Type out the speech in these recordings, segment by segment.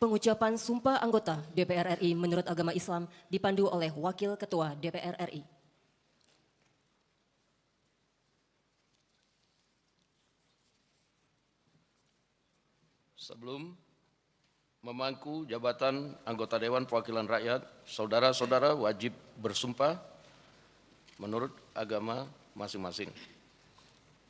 Pengucapan Sumpah Anggota DPR RI menurut agama Islam dipandu oleh Wakil Ketua DPR RI. Sebelum memangku jabatan anggota Dewan Perwakilan Rakyat, saudara-saudara wajib bersumpah menurut agama masing-masing.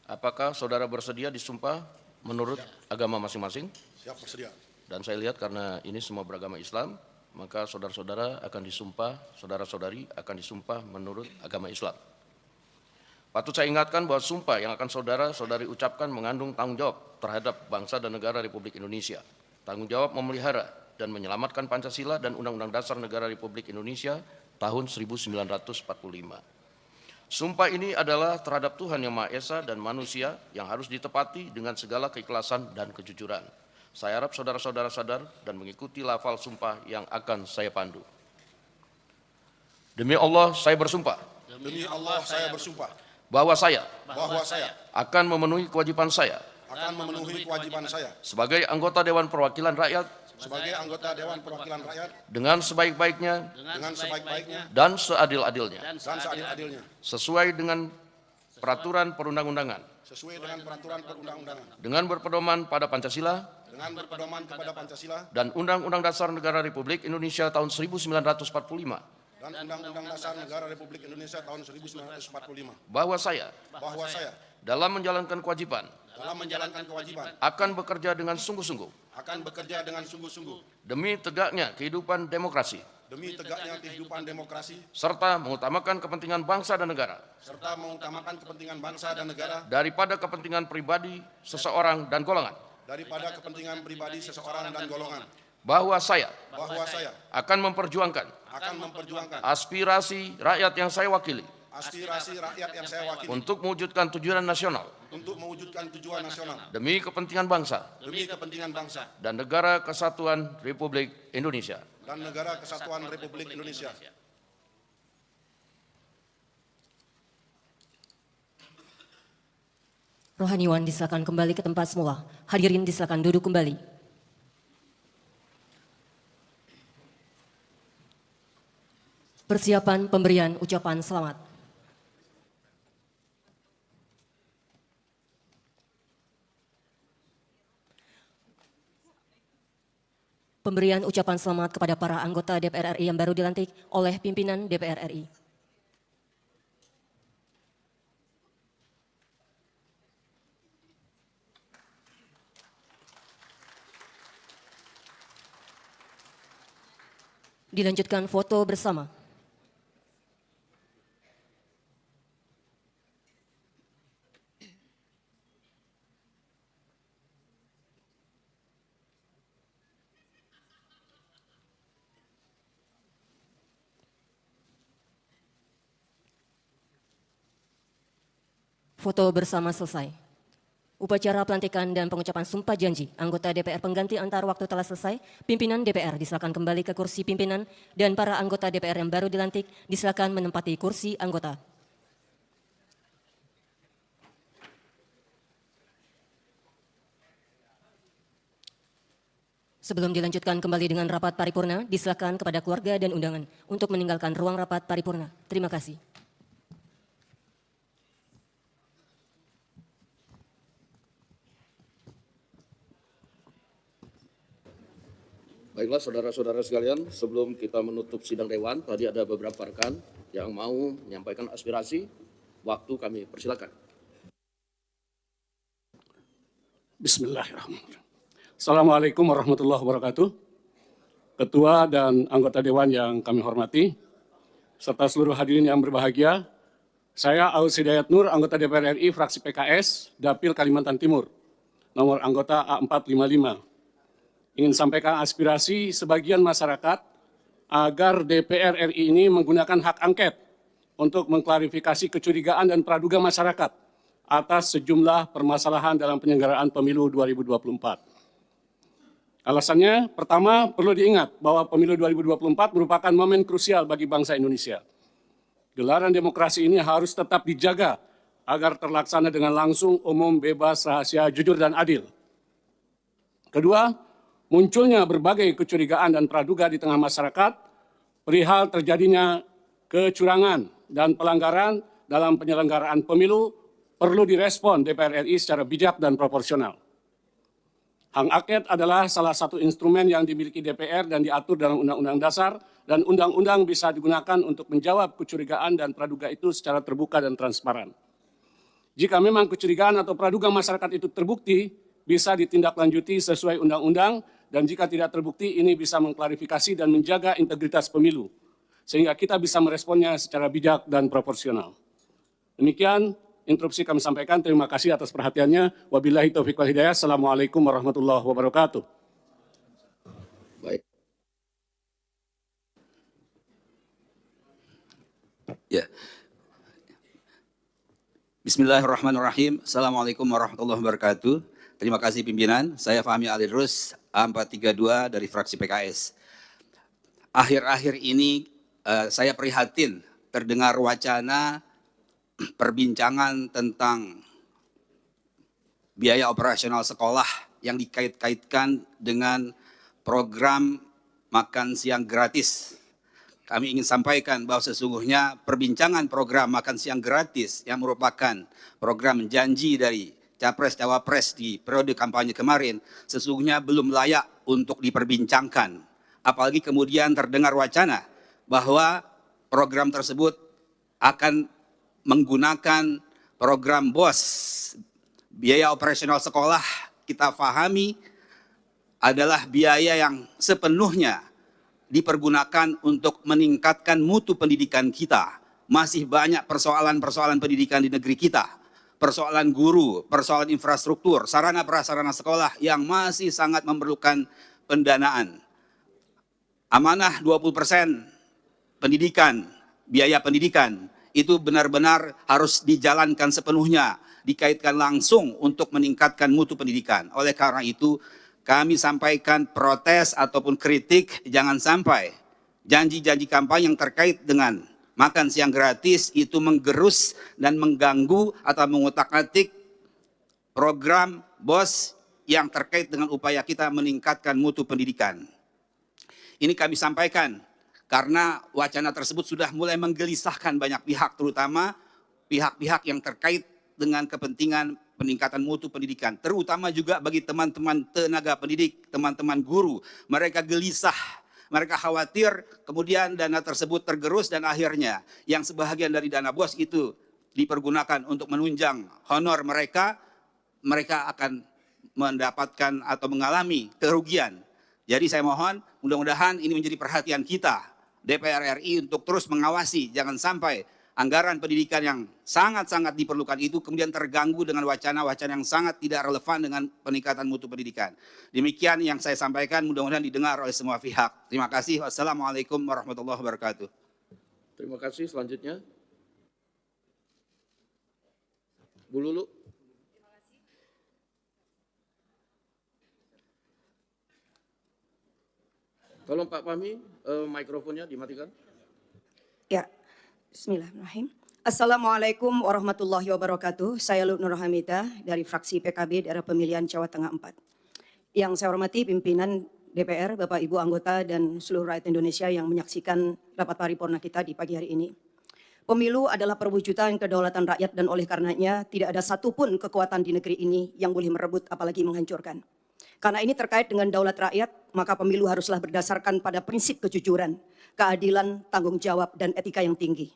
Apakah saudara bersedia disumpah menurut agama masing-masing? Siap, bersedia. Dan saya lihat karena ini semua beragama Islam, maka saudara-saudara akan disumpah, saudara-saudari akan disumpah menurut agama Islam. Patut saya ingatkan bahwa sumpah yang akan saudara-saudari ucapkan mengandung tanggung jawab terhadap bangsa dan negara Republik Indonesia. Tanggung jawab memelihara dan menyelamatkan Pancasila dan Undang-Undang Dasar Negara Republik Indonesia tahun 1945. Sumpah ini adalah terhadap Tuhan Yang Maha Esa dan manusia yang harus ditepati dengan segala keikhlasan dan kejujuran. Saya harap saudara-saudara sadar dan mengikuti lafal sumpah yang akan saya pandu. Demi Allah, saya bersumpah. Demi Allah, saya bersumpah Bahwa saya bahwa saya akan memenuhi kewajiban saya akan memenuhi kewajiban saya sebagai anggota Dewan Perwakilan Rakyat sebagai anggota Dewan Perwakilan Rakyat dengan sebaik-baiknya dengan sebaik-baiknya dan seadil-adilnya, dan seadil-adilnya, sesuai dengan peraturan perundang-undangan, sesuai dengan peraturan perundang-undangan, dengan berpedoman pada Pancasila dengan berpedoman kepada Pancasila dan Undang-Undang Dasar Negara Republik Indonesia tahun 1945, dan Undang-Undang Dasar Negara Republik Indonesia tahun 1945, bahwa saya bahwa saya dalam menjalankan kewajiban dalam menjalankan kewajiban akan bekerja dengan sungguh-sungguh akan bekerja dengan sungguh-sungguh demi tegaknya kehidupan demokrasi demi tegaknya kehidupan demokrasi serta mengutamakan kepentingan bangsa dan negara serta mengutamakan kepentingan bangsa dan negara daripada kepentingan pribadi seseorang dan golongan, daripada kepentingan pribadi seseorang dan golongan, bahwa saya bahwa saya akan memperjuangkan akan memperjuangkan aspirasi rakyat yang saya wakili aspirasi rakyat yang saya wakili untuk mewujudkan tujuan nasional untuk mewujudkan tujuan nasional demi kepentingan bangsa demi kepentingan bangsa dan negara kesatuan Republik Indonesia. dan negara kesatuan Republik Indonesia. Rohaniwan disilakan kembali ke tempat semula. Hadirin disilakan duduk kembali. Persiapan pemberian ucapan selamat. Pemberian ucapan selamat kepada para anggota DPR RI yang baru dilantik oleh pimpinan DPR RI. Dilanjutkan foto bersama. Foto bersama selesai. Upacara pelantikan dan pengucapan sumpah janji anggota DPR pengganti antar waktu telah selesai. Pimpinan DPR disilakan kembali ke kursi pimpinan dan para anggota DPR yang baru dilantik disilakan menempati kursi anggota. Sebelum dilanjutkan kembali dengan rapat paripurna, disilakan kepada keluarga dan undangan untuk meninggalkan ruang rapat paripurna. Terima kasih. Baiklah saudara-saudara sekalian, sebelum kita menutup sidang Dewan, tadi ada beberapa rekan yang mau menyampaikan aspirasi, waktu kami persilakan. Bismillahirrahmanirrahim. Assalamualaikum warahmatullahi wabarakatuh. Ketua dan anggota Dewan yang kami hormati, serta seluruh hadirin yang berbahagia, saya Aus Hidayat Nur, anggota DPR RI, fraksi PKS, Dapil Kalimantan Timur, nomor anggota A455. Ingin sampaikan aspirasi sebagian masyarakat agar DPR RI ini menggunakan hak angket untuk mengklarifikasi kecurigaan dan praduga masyarakat atas sejumlah permasalahan dalam penyelenggaraan pemilu 2024. Alasannya, pertama, perlu diingat bahwa pemilu 2024 merupakan momen krusial bagi bangsa Indonesia. Gelaran demokrasi ini harus tetap dijaga agar terlaksana dengan langsung, umum, bebas, rahasia, jujur, dan adil. Kedua, munculnya berbagai kecurigaan dan praduga di tengah masyarakat perihal terjadinya kecurangan dan pelanggaran dalam penyelenggaraan pemilu perlu direspon DPR RI secara bijak dan proporsional. Hak angket adalah salah satu instrumen yang dimiliki DPR dan diatur dalam Undang-Undang Dasar, dan undang-undang bisa digunakan untuk menjawab kecurigaan dan praduga itu secara terbuka dan transparan. Jika memang kecurigaan atau praduga masyarakat itu terbukti, bisa ditindaklanjuti sesuai undang-undang, dan jika tidak terbukti, ini bisa mengklarifikasi dan menjaga integritas pemilu, sehingga kita bisa meresponnya secara bijak dan proporsional. Demikian interupsi kami sampaikan. Terima kasih atas perhatiannya. Wabillahi taufiq wal hidayah. Assalamualaikum warahmatullahi wabarakatuh. Baik. Ya. Bismillahirrahmanirrahim. Assalamualaikum warahmatullahi wabarakatuh. Terima kasih pimpinan. Saya Fahmi Alidrus, A432 dari fraksi PKS. Akhir-akhir ini saya prihatin terdengar wacana perbincangan tentang biaya operasional sekolah yang dikait-kaitkan dengan program makan siang gratis. Kami ingin sampaikan bahwa sesungguhnya perbincangan program makan siang gratis yang merupakan program janji dari Capres-Cawapres di periode kampanye kemarin sesungguhnya belum layak untuk diperbincangkan. Apalagi kemudian terdengar wacana bahwa program tersebut akan menggunakan program BOS, biaya operasional sekolah, kita pahami adalah biaya yang sepenuhnya dipergunakan untuk meningkatkan mutu pendidikan kita. Masih banyak persoalan-persoalan pendidikan di negeri kita, persoalan guru, persoalan infrastruktur, sarana prasarana sekolah yang masih sangat memerlukan pendanaan. Amanah 20% pendidikan, biaya pendidikan, itu benar-benar harus dijalankan sepenuhnya, dikaitkan langsung untuk meningkatkan mutu pendidikan. Oleh karena itu, kami sampaikan protes ataupun kritik, jangan sampai janji-janji kampanye yang terkait dengan makan siang gratis itu menggerus dan mengganggu atau mengutak-atik program BOS yang terkait dengan upaya kita meningkatkan mutu pendidikan. Ini kami sampaikan karena wacana tersebut sudah mulai menggelisahkan banyak pihak, terutama pihak-pihak yang terkait dengan kepentingan peningkatan mutu pendidikan, terutama juga bagi teman-teman tenaga pendidik, teman-teman guru. Mereka gelisah, mereka khawatir kemudian dana tersebut tergerus dan akhirnya yang sebahagian dari dana BOS itu dipergunakan untuk menunjang honor mereka, mereka akan mendapatkan atau mengalami kerugian. Jadi saya mohon mudah-mudahan ini menjadi perhatian kita, DPR RI, untuk terus mengawasi, jangan sampai anggaran pendidikan yang sangat-sangat diperlukan itu kemudian terganggu dengan wacana-wacana yang sangat tidak relevan dengan peningkatan mutu pendidikan. Demikian yang saya sampaikan, mudah-mudahan didengar oleh semua pihak. Terima kasih. Wassalamualaikum warahmatullahi wabarakatuh. Terima kasih. Selanjutnya, Bu Lulu. Tolong Pak Fahmi, mikrofonnya dimatikan. Ya, bismillahirrahmanirrahim. Assalamualaikum warahmatullahi wabarakatuh. Saya Lutfi Nur Hamidah dari fraksi PKB daerah pemilihan Jawa Tengah 4. Yang saya hormati pimpinan DPR, Bapak Ibu anggota dan seluruh rakyat Indonesia yang menyaksikan rapat paripurna kita di pagi hari ini. Pemilu adalah perwujudan kedaulatan rakyat dan oleh karenanya tidak ada satupun kekuatan di negeri ini yang boleh merebut apalagi menghancurkan. Karena ini terkait dengan daulat rakyat, maka pemilu haruslah berdasarkan pada prinsip kejujuran, keadilan, tanggung jawab, dan etika yang tinggi.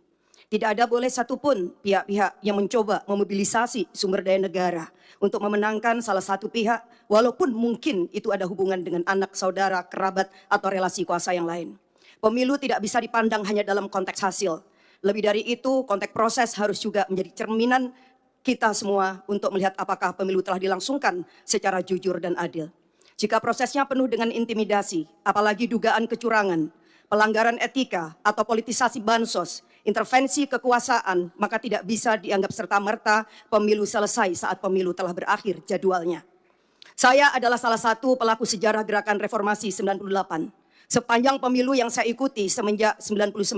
Tidak ada boleh satupun pihak-pihak yang mencoba memobilisasi sumber daya negara untuk memenangkan salah satu pihak, walaupun mungkin itu ada hubungan dengan anak, saudara, kerabat, atau relasi kuasa yang lain. Pemilu tidak bisa dipandang hanya dalam konteks hasil. Lebih dari itu, konteks proses harus juga menjadi cerminan kita semua untuk melihat apakah pemilu telah dilangsungkan secara jujur dan adil. Jika prosesnya penuh dengan intimidasi, apalagi dugaan kecurangan, pelanggaran etika, atau politisasi bansos, intervensi kekuasaan, maka tidak bisa dianggap serta-merta pemilu selesai saat pemilu telah berakhir jadwalnya. Saya adalah salah satu pelaku sejarah gerakan reformasi 98. Sepanjang pemilu yang saya ikuti semenjak 99,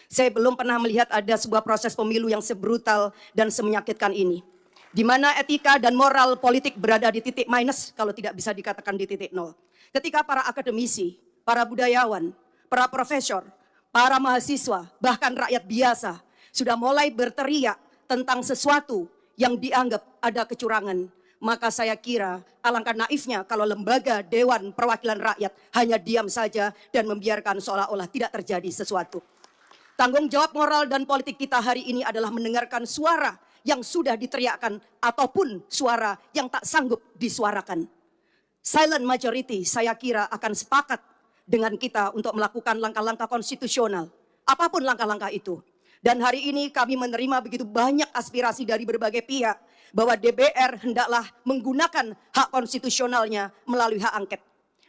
saya belum pernah melihat ada sebuah proses pemilu yang sebrutal dan semenyakitkan ini. di mana etika dan moral politik berada di titik minus kalau tidak bisa dikatakan di titik nol. Ketika para akademisi, para budayawan, para profesor, para mahasiswa, bahkan rakyat biasa sudah mulai berteriak tentang sesuatu yang dianggap ada kecurangan, maka saya kira alangkah naifnya kalau lembaga Dewan Perwakilan Rakyat hanya diam saja dan membiarkan seolah-olah tidak terjadi sesuatu. Tanggung jawab moral dan politik kita hari ini adalah mendengarkan suara yang sudah diteriakkan ataupun suara yang tak sanggup disuarakan. Silent majority saya kira akan sepakat dengan kita untuk melakukan langkah-langkah konstitusional, apapun langkah-langkah itu. Dan hari ini kami menerima begitu banyak aspirasi dari berbagai pihak bahwa DPR hendaklah menggunakan hak konstitusionalnya melalui hak angket.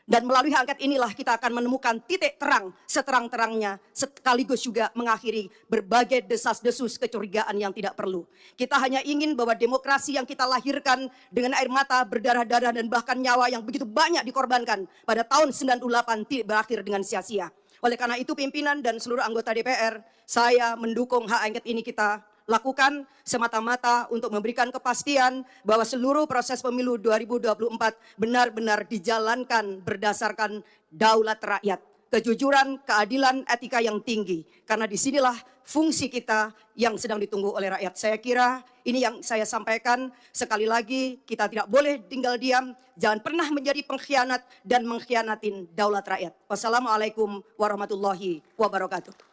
Dan melalui hak angket inilah kita akan menemukan titik terang seterang-terangnya, sekaligus juga mengakhiri berbagai desas-desus kecurigaan yang tidak perlu. Kita hanya ingin bahwa demokrasi yang kita lahirkan dengan air mata, berdarah-darah dan bahkan nyawa yang begitu banyak dikorbankan pada tahun 98 tidak berakhir dengan sia-sia. Oleh karena itu pimpinan dan seluruh anggota DPR, saya mendukung hak angket ini kita lakukan semata-mata untuk memberikan kepastian bahwa seluruh proses pemilu 2024 benar-benar dijalankan berdasarkan daulat rakyat, kejujuran, keadilan, etika yang tinggi. Karena disinilah fungsi kita yang sedang ditunggu oleh rakyat. Saya kira ini yang saya sampaikan. Sekali lagi kita tidak boleh tinggal diam, jangan pernah menjadi pengkhianat dan mengkhianatin daulat rakyat. Wassalamualaikum warahmatullahi wabarakatuh.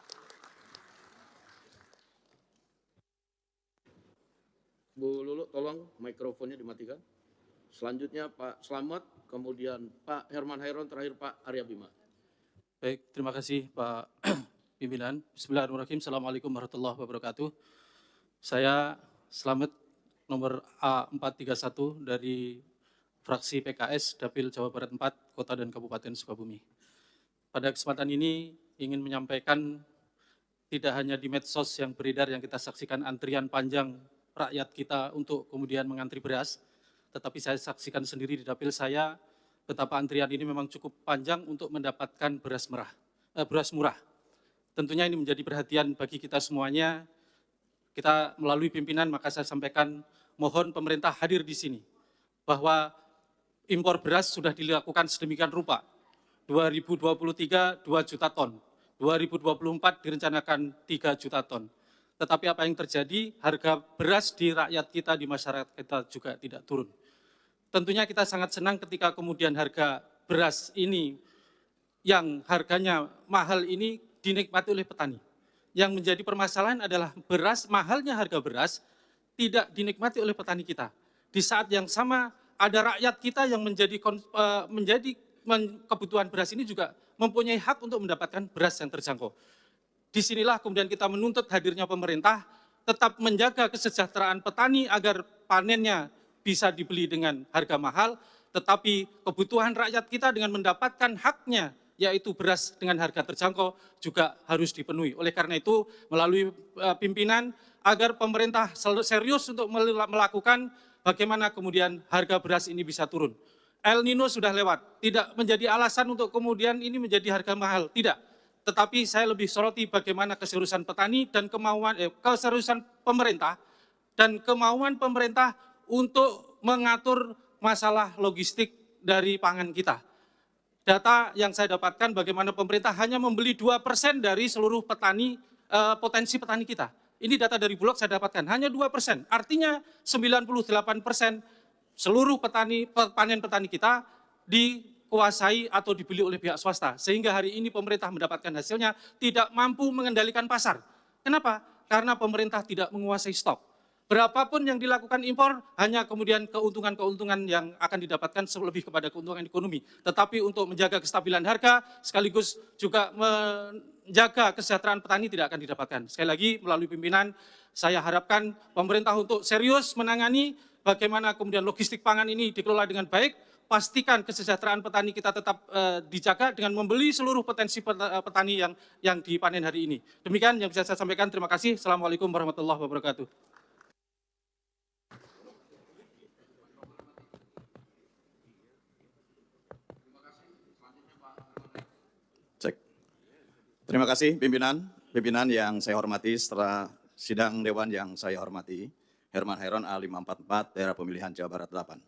Bu Lulu, tolong mikrofonnya dimatikan. Selanjutnya Pak Slamet, kemudian Pak Herman Hairon, terakhir Pak Arya Bima. Baik, terima kasih Pak Pimpinan. Bismillahirrahmanirrahim. Assalamualaikum warahmatullahi wabarakatuh. Saya Slamet nomor A431 dari fraksi PKS Dapil Jawa Barat 4, Kota dan Kabupaten Sukabumi. Pada kesempatan ini ingin menyampaikan tidak hanya di medsos yang beredar yang kita saksikan antrian panjang rakyat kita untuk kemudian mengantri beras, tetapi saya saksikan sendiri di dapil saya betapa antrian ini memang cukup panjang untuk mendapatkan beras murah. Tentunya ini menjadi perhatian bagi kita semuanya. Kita melalui pimpinan maka saya sampaikan mohon pemerintah hadir di sini bahwa impor beras sudah dilakukan sedemikian rupa. 2023 2 juta ton, 2024 direncanakan 3 juta ton. Tetapi apa yang terjadi, harga beras di rakyat kita, di masyarakat kita juga tidak turun. Tentunya kita sangat senang ketika kemudian harga beras ini, yang harganya mahal ini dinikmati oleh petani. Yang menjadi permasalahan adalah mahalnya harga beras tidak dinikmati oleh petani kita. Di saat yang sama ada rakyat kita yang menjadi kebutuhan beras ini juga mempunyai hak untuk mendapatkan beras yang terjangkau. Disinilah kemudian kita menuntut hadirnya pemerintah tetap menjaga kesejahteraan petani agar panennya bisa dibeli dengan harga mahal, tetapi kebutuhan rakyat kita dengan mendapatkan haknya, yaitu beras dengan harga terjangkau juga harus dipenuhi. Oleh karena itu melalui pimpinan agar pemerintah serius untuk melakukan bagaimana kemudian harga beras ini bisa turun. El Nino sudah lewat, tidak menjadi alasan untuk kemudian ini menjadi harga mahal, tidak. Tetapi saya lebih soroti bagaimana keseriusan petani dan keseriusan pemerintah dan kemauan pemerintah untuk mengatur masalah logistik dari pangan kita. Data yang saya dapatkan bagaimana pemerintah hanya membeli 2% dari seluruh petani, potensi petani kita. Ini data dari Bulog saya dapatkan, hanya 2%. Artinya 98% seluruh panen petani kita dikuasai atau dibeli oleh pihak swasta. Sehingga hari ini pemerintah mendapatkan hasilnya tidak mampu mengendalikan pasar. Kenapa? Karena pemerintah tidak menguasai stok. Berapapun yang dilakukan impor, hanya kemudian keuntungan-keuntungan yang akan didapatkan lebih kepada keuntungan ekonomi. Tetapi untuk menjaga kestabilan harga, sekaligus juga menjaga kesejahteraan petani tidak akan didapatkan. Sekali lagi, melalui pimpinan, saya harapkan pemerintah untuk serius menangani bagaimana kemudian logistik pangan ini dikelola dengan baik, pastikan kesejahteraan petani kita tetap dijaga dengan membeli seluruh potensi petani yang dipanen hari ini. Demikian yang bisa saya sampaikan. Terima kasih. Assalamualaikum warahmatullahi wabarakatuh. Cek. Terima kasih pimpinan yang saya hormati setelah sidang dewan yang saya hormati. Herman Hairon A544, daerah pemilihan Jawa Barat 8.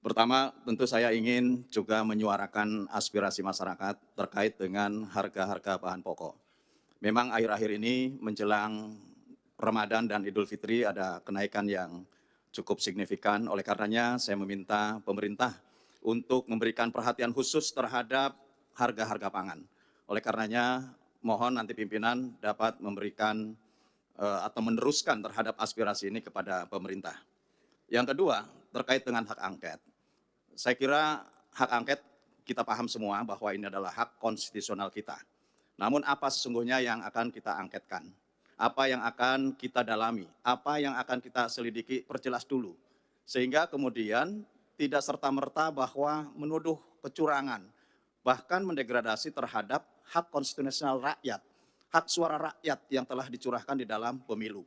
Pertama, tentu saya ingin juga menyuarakan aspirasi masyarakat terkait dengan harga-harga bahan pokok. Memang akhir-akhir ini menjelang Ramadan dan Idul Fitri ada kenaikan yang cukup signifikan. Oleh karenanya saya meminta pemerintah untuk memberikan perhatian khusus terhadap harga-harga pangan. Oleh karenanya mohon nanti pimpinan dapat memberikan atau meneruskan terhadap aspirasi ini kepada pemerintah. Yang kedua, terkait dengan hak angket. Saya kira hak angket kita paham semua bahwa ini adalah hak konstitusional kita. Namun apa sesungguhnya yang akan kita angketkan? Apa yang akan kita dalami? Apa yang akan kita selidiki? Perjelas dulu. Sehingga kemudian tidak serta-merta bahwa menuduh kecurangan, bahkan mendegradasi terhadap hak konstitusional rakyat, hak suara rakyat yang telah dicurahkan di dalam pemilu.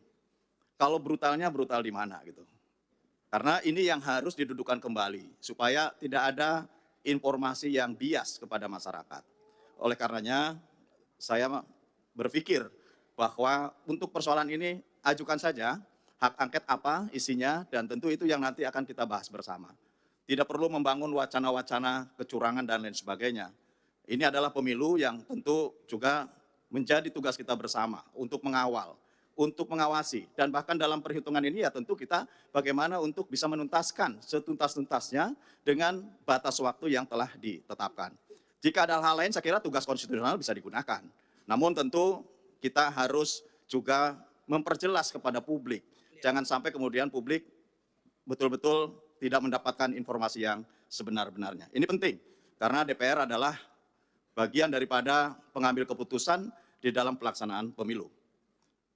Kalau brutalnya brutal di mana gitu. Karena ini yang harus didudukan kembali, supaya tidak ada informasi yang bias kepada masyarakat. Oleh karenanya, saya berpikir bahwa untuk persoalan ini, ajukan saja hak angket apa isinya, dan tentu itu yang nanti akan kita bahas bersama. Tidak perlu membangun wacana-wacana kecurangan dan lain sebagainya. Ini adalah pemilu yang tentu juga menjadi tugas kita bersama untuk mengawal, untuk mengawasi, dan bahkan dalam perhitungan ini ya tentu kita bagaimana untuk bisa menuntaskan setuntas-tuntasnya dengan batas waktu yang telah ditetapkan. Jika ada hal lain saya kira tugas konstitusional bisa digunakan. Namun tentu kita harus juga memperjelas kepada publik. Jangan sampai kemudian publik betul-betul tidak mendapatkan informasi yang sebenar-benarnya. Ini penting karena DPR adalah bagian daripada pengambil keputusan di dalam pelaksanaan pemilu.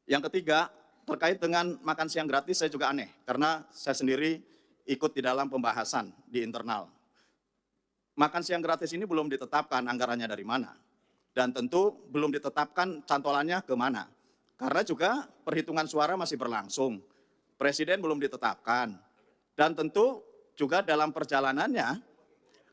Yang ketiga, terkait dengan makan siang gratis saya juga aneh, karena saya sendiri ikut di dalam pembahasan di internal. Makan siang gratis ini belum ditetapkan anggarannya dari mana, dan tentu belum ditetapkan cantolannya ke mana. Karena juga perhitungan suara masih berlangsung, presiden belum ditetapkan, dan tentu juga dalam perjalanannya,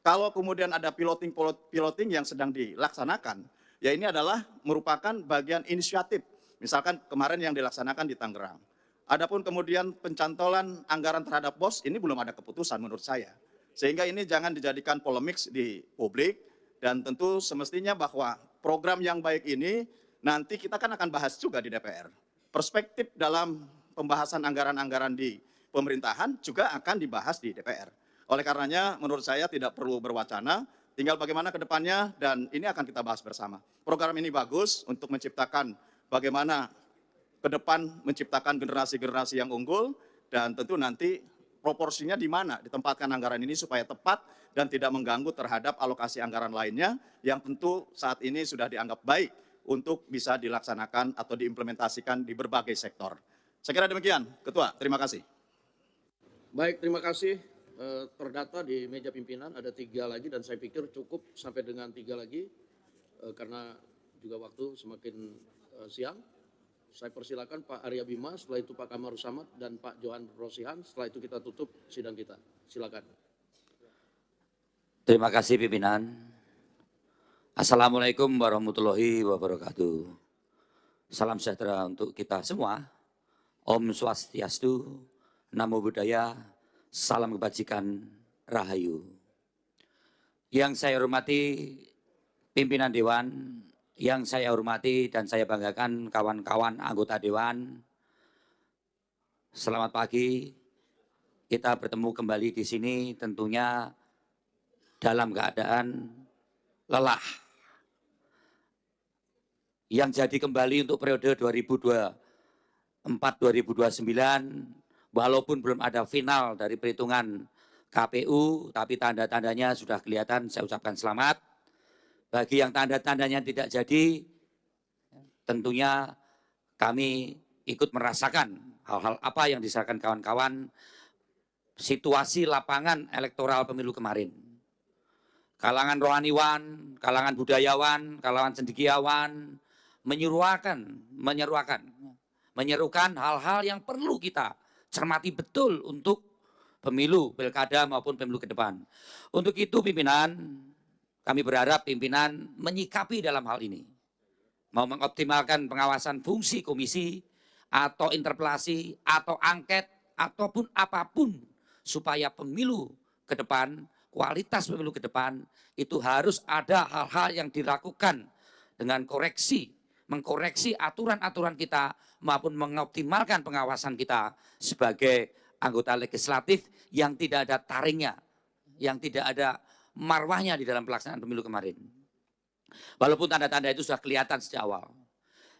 kalau kemudian ada piloting yang sedang dilaksanakan, ya ini adalah merupakan bagian inisiatif. Misalkan kemarin yang dilaksanakan di Tangerang. Adapun kemudian pencantolan anggaran terhadap BOS, ini belum ada keputusan menurut saya. Sehingga ini jangan dijadikan polemik di publik, dan tentu semestinya bahwa program yang baik ini nanti kita kan akan bahas juga di DPR. Perspektif dalam pembahasan anggaran-anggaran di pemerintahan juga akan dibahas di DPR. Oleh karenanya menurut saya tidak perlu berwacana, tinggal bagaimana ke depannya, dan ini akan kita bahas bersama. Program ini bagus untuk menciptakan bagaimana ke depan menciptakan generasi-generasi yang unggul, dan tentu nanti proporsinya di mana ditempatkan anggaran ini supaya tepat dan tidak mengganggu terhadap alokasi anggaran lainnya yang tentu saat ini sudah dianggap baik untuk bisa dilaksanakan atau diimplementasikan di berbagai sektor. Saya kira demikian, Ketua. Terima kasih. Baik, terima kasih. Terdata di meja pimpinan ada 3 lagi dan saya pikir cukup sampai dengan 3 lagi karena juga waktu semakin siang. Saya persilakan Pak Arya Bima, setelah itu Pak Kamarus Samad dan Pak Johan Rosihan. Setelah itu kita tutup sidang kita. Silakan. Terima kasih pimpinan. Assalamualaikum warahmatullahi wabarakatuh. Salam sejahtera untuk kita semua. Om Swastiastu, Namo Buddhaya, salam kebajikan, Rahayu. Yang saya hormati pimpinan Dewan, yang saya hormati dan saya banggakan kawan-kawan anggota Dewan. Selamat pagi, kita bertemu kembali di sini tentunya dalam keadaan lelah. Yang jadi kembali untuk periode 2024-2029, walaupun belum ada final dari perhitungan KPU, tapi tanda-tandanya sudah kelihatan, saya ucapkan selamat. Bagi yang tanda-tandanya tidak jadi, tentunya kami ikut merasakan hal-hal apa yang disampaikan kawan-kawan, situasi lapangan elektoral pemilu kemarin. Kalangan rohaniwan, kalangan budayawan, kalangan cendekiawan, menyerukan hal-hal yang perlu kita cermati betul untuk pemilu, pilkada maupun pemilu ke depan. Untuk itu pimpinan, kami berharap pimpinan menyikapi dalam hal ini. Mau mengoptimalkan pengawasan fungsi komisi, atau interpelasi, atau angket, ataupun apapun supaya pemilu ke depan, kualitas pemilu ke depan itu harus ada hal-hal yang dilakukan dengan koreksi, mengkoreksi aturan-aturan kita maupun mengoptimalkan pengawasan kita sebagai anggota legislatif yang tidak ada taringnya, yang tidak ada marwahnya di dalam pelaksanaan pemilu kemarin. Walaupun tanda-tanda itu sudah kelihatan sejak awal.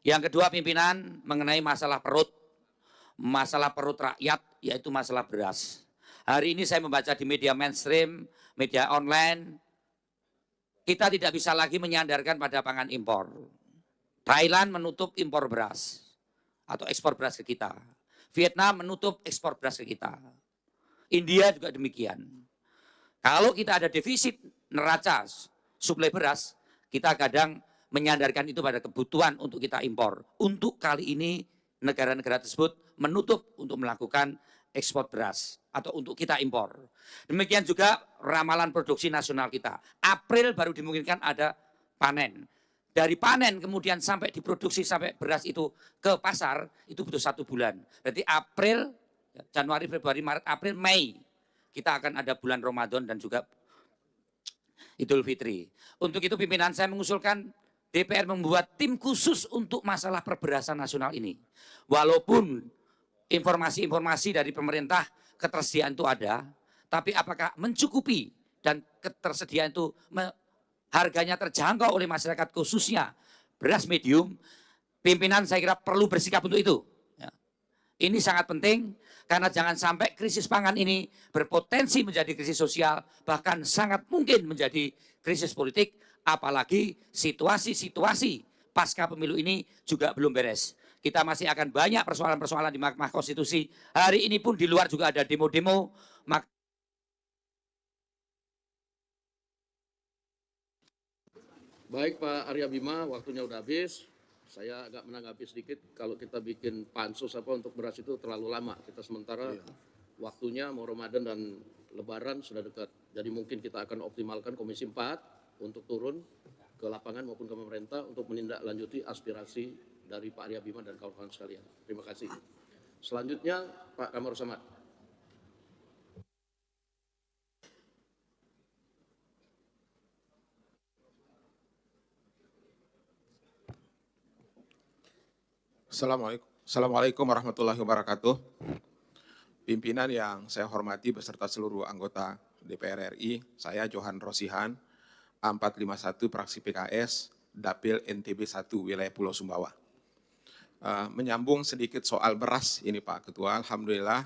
Yang kedua, pimpinan, mengenai masalah perut rakyat, yaitu masalah beras. Hari ini saya membaca di media mainstream, media online, kita tidak bisa lagi menyandarkan pada pangan impor. Thailand menutup impor beras atau ekspor beras ke kita. Vietnam menutup ekspor beras ke kita. India juga demikian. Kalau kita ada defisit neraca suplai beras, kita kadang menyandarkan itu pada kebutuhan untuk kita impor. Untuk kali ini negara-negara tersebut menutup untuk melakukan ekspor beras atau untuk kita impor. Demikian juga ramalan produksi nasional kita. April baru dimungkinkan ada panen. Dari panen kemudian sampai diproduksi sampai beras itu ke pasar itu butuh 1 bulan. Berarti April, Januari, Februari, Maret, April, Mei kita akan ada bulan Ramadan dan juga Idul Fitri. Untuk itu pimpinan saya mengusulkan DPR membuat tim khusus untuk masalah perberasan nasional ini. Walaupun informasi-informasi dari pemerintah ketersediaan itu ada, tapi apakah mencukupi dan ketersediaan itu harganya terjangkau oleh masyarakat khususnya beras medium, pimpinan saya kira perlu bersikap untuk itu. Ya. Ini sangat penting karena jangan sampai krisis pangan ini berpotensi menjadi krisis sosial, bahkan sangat mungkin menjadi krisis politik, apalagi situasi-situasi pasca pemilu ini juga belum beres. Kita masih akan banyak persoalan-persoalan di Mahkamah Konstitusi. Hari ini pun di luar juga ada demo-demo. Baik Pak Arya Bima, waktunya udah habis. Saya agak menanggapi sedikit kalau kita bikin pansus untuk beras itu terlalu lama. Kita sementara waktunya mau Ramadan dan Lebaran sudah dekat. Jadi mungkin kita akan optimalkan Komisi 4 untuk turun ke lapangan maupun ke pemerintah untuk menindaklanjuti aspirasi dari Pak Arya Bima dan kawan-kawan sekalian. Terima kasih. Selanjutnya Pak Kamarul Samad. Assalamualaikum warahmatullahi wabarakatuh. Pimpinan yang saya hormati beserta seluruh anggota DPR RI, saya Johan Rosihan, A451 fraksi PKS, Dapil NTB 1 wilayah Pulau Sumbawa. Menyambung sedikit soal beras ini Pak Ketua, Alhamdulillah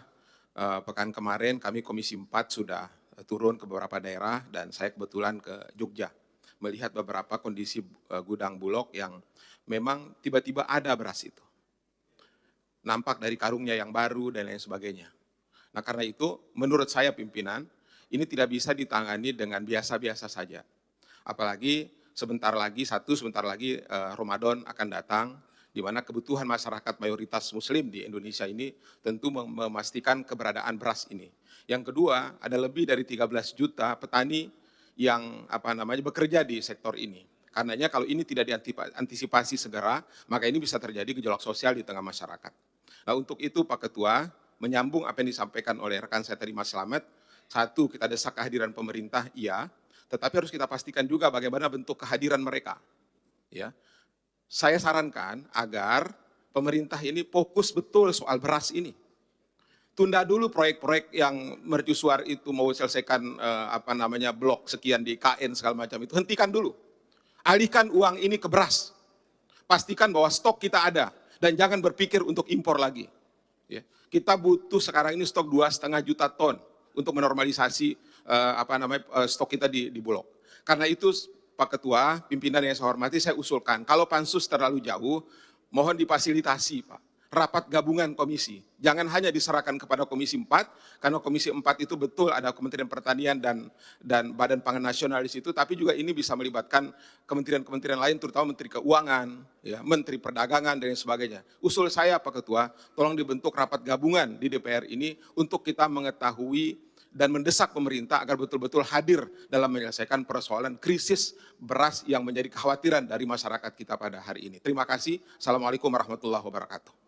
pekan kemarin kami Komisi 4 sudah turun ke beberapa daerah dan saya kebetulan ke Jogja melihat beberapa kondisi gudang Bulog yang memang tiba-tiba ada beras itu. Nampak dari karungnya yang baru dan lain sebagainya. Nah karena itu menurut saya pimpinan ini tidak bisa ditangani dengan biasa-biasa saja. Apalagi sebentar lagi Ramadan akan datang di mana kebutuhan masyarakat mayoritas muslim di Indonesia ini tentu memastikan keberadaan beras ini. Yang kedua ada lebih dari 13 juta petani yang bekerja di sektor ini. Karenanya kalau ini tidak diantisipasi segera, maka ini bisa terjadi gejolak sosial di tengah masyarakat. Nah untuk itu Pak Ketua, menyambung apa yang disampaikan oleh rekan saya tadi Mas Slamet, satu kita desak kehadiran pemerintah, iya, tetapi harus kita pastikan juga bagaimana bentuk kehadiran mereka. Ya, saya sarankan agar pemerintah ini fokus betul soal beras ini. Tunda dulu proyek-proyek yang mercusuar itu mau selesaikan blok sekian di KN segala macam itu, hentikan dulu. Alihkan uang ini ke beras. Pastikan bahwa stok kita ada dan jangan berpikir untuk impor lagi. Ya. Kita butuh sekarang ini stok 2,5 juta ton untuk menormalisasi stok kita di Bulog. Karena itu Pak Ketua, pimpinan yang saya hormati, saya usulkan kalau pansus terlalu jauh, mohon difasilitasi Pak. Rapat gabungan komisi. Jangan hanya diserahkan kepada Komisi 4, karena Komisi 4 itu betul ada Kementerian Pertanian dan Badan Pangan Nasional di situ, tapi juga ini bisa melibatkan kementerian-kementerian lain, terutama Menteri Keuangan, ya, Menteri Perdagangan, dan sebagainya. Usul saya Pak Ketua, tolong dibentuk rapat gabungan di DPR ini untuk kita mengetahui dan mendesak pemerintah agar betul-betul hadir dalam menyelesaikan persoalan krisis beras yang menjadi kekhawatiran dari masyarakat kita pada hari ini. Terima kasih. Assalamualaikum warahmatullahi wabarakatuh.